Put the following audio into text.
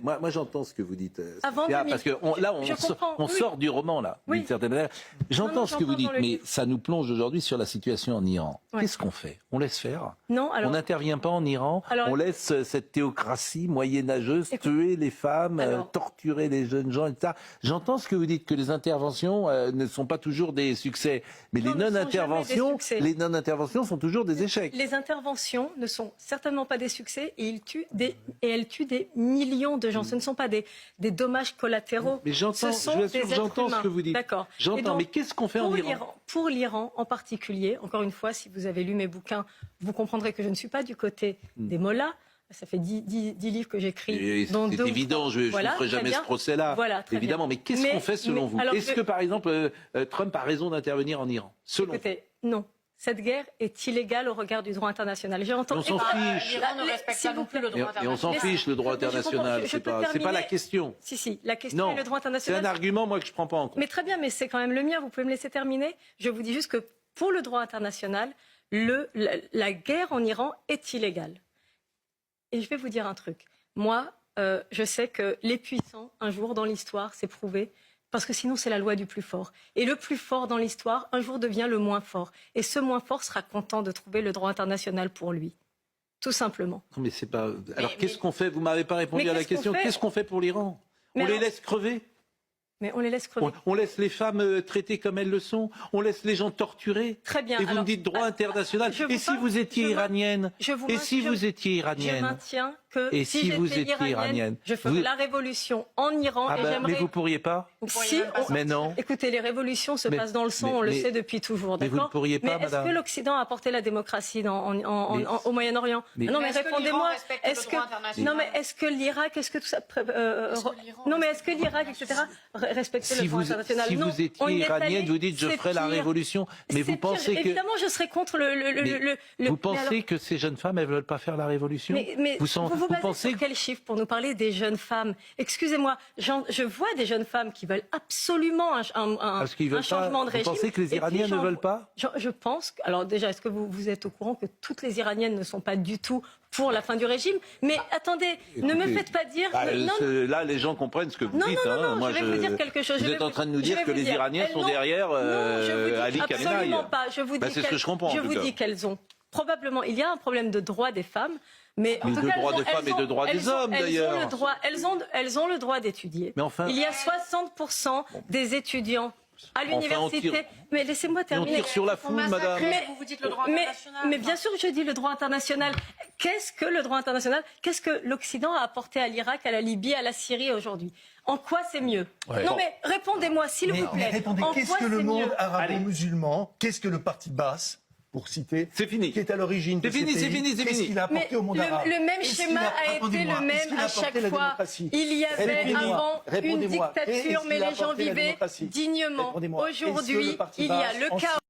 Moi j'entends ce que vous dites, Avant Sophia, 2000. parce que là, on sort du roman, là, Oui. d'une certaine manière. J'entends ce que vous dites, mais ça nous plonge aujourd'hui sur la situation en Iran. Ouais. Qu'est-ce qu'on fait? On laisse faire? Non, alors, On n'intervient pas en Iran? Alors, on laisse cette théocratie moyenâgeuse tuer les femmes, torturer les jeunes gens, etc. J'entends ce que vous dites, que les interventions ne sont pas toujours des succès, mais les non-interventions sont toujours des échecs. Les interventions ne sont certainement pas des succès et elles tuent des millions de gens. Ce ne sont pas des dommages collatéraux. Mais j'entends ce que vous dites. D'accord. J'entends, mais qu'est-ce qu'on fait en Iran? Pour l'Iran en particulier, encore une fois, si vous avez lu mes bouquins, vous comprendrez que je ne suis pas du côté des mollahs. Ça fait 10 livres que j'écris. C'est évident, je ne ferai jamais ce procès-là. Voilà, évidemment, mais qu'est-ce qu'on fait selon vous? Est-ce que, par exemple, Trump a raison d'intervenir en Iran? Écoutez, non. Cette guerre est illégale au regard du droit international. J'ai entendu. On s'en fiche. L'Iran ne respecte pas non plus le droit international. Et on s'en fiche, le droit international. C'est pas la question. Si, la question est le droit international. C'est un argument, moi, que je ne prends pas en compte. Mais très bien, mais c'est quand même le mien. Vous pouvez me laisser terminer? Je vous dis juste que pour le droit international, la guerre en Iran est illégale. Et je vais vous dire un truc. Moi, je sais que les puissants, un jour dans l'histoire, c'est prouvé, parce que sinon c'est la loi du plus fort. Et le plus fort dans l'histoire, un jour devient le moins fort. Et ce moins fort sera content de trouver le droit international pour lui. Tout simplement. Non mais c'est pas... Alors qu'est-ce qu'on fait? Vous m'avez pas répondu à la question. Qu'est-ce qu'on fait pour l'Iran? On les laisse crever? Mais on les laisse crever. On laisse les femmes traitées comme elles le sont. On laisse les gens torturés. Très bien. Et vous me dites droit international. Et si vous étiez iranienne? Et si vous étiez iranienne? Je maintiens que si vous étiez iranienne, je ferai la révolution en Iran et j'aimerais... Mais vous pourriez pas? Mais non. Écoutez, les révolutions se passent dans le sang, on le sait depuis toujours. Mais vous ne pourriez pas, madame. Est-ce que l'Occident a apporté la démocratie au Moyen-Orient? Non, mais répondez-moi. Est-ce que l'Irak, est-ce que tout ça... Non, mais est-ce que l'Irak, etc., respectait le droit international? Si vous étiez iranienne, vous dites je ferai la révolution. Mais vous pensez que... Évidemment, je serais contre le... Vous pensez que ces jeunes femmes, elles ne veulent pas faire la révolution? Vous basez sur quel chiffre pour nous parler des jeunes femmes? Excusez-moi, je vois des jeunes femmes qui veulent absolument un changement de régime. Vous pensez que les Iraniennes ne veulent pas? Je pense... Alors déjà, est-ce que vous êtes au courant que toutes les Iraniennes ne sont pas du tout pour la fin du régime? Mais attendez, ne me faites pas dire... Là, les gens comprennent ce que vous dites. Non, je vais vous dire quelque chose. Vous êtes en train de nous dire que les Iraniennes sont derrière Ali Khamenei. Absolument pas. C'est ce que je comprends. Je vous dis qu'elles ont... Probablement, il y a un problème de droit des femmes, mais en tout cas, de droit des femmes et de droit des hommes, d'ailleurs. Elles ont le droit d'étudier. Enfin, il y a 60% des étudiants à l'université. Mais laissez-moi terminer. On tire sur la foule, madame. Vous dites le droit international. Mais bien sûr que je dis le droit international. Qu'est-ce que le droit international? Qu'est-ce que l'Occident a apporté à l'Irak, à la Libye, à la Syrie aujourd'hui? En quoi c'est mieux? Non mais répondez-moi, s'il vous plaît. Répondez, qu'est-ce que le monde arabo-musulman? Qu'est-ce que le parti Baas, pour citer, qui est à l'origine de c'est fini. Qu'est-ce qu'il a apporté au monde arabe? Le même schéma a été le même à chaque fois. Il y avait avant une dictature, mais les gens vivaient dignement. Aujourd'hui, il y a le chaos.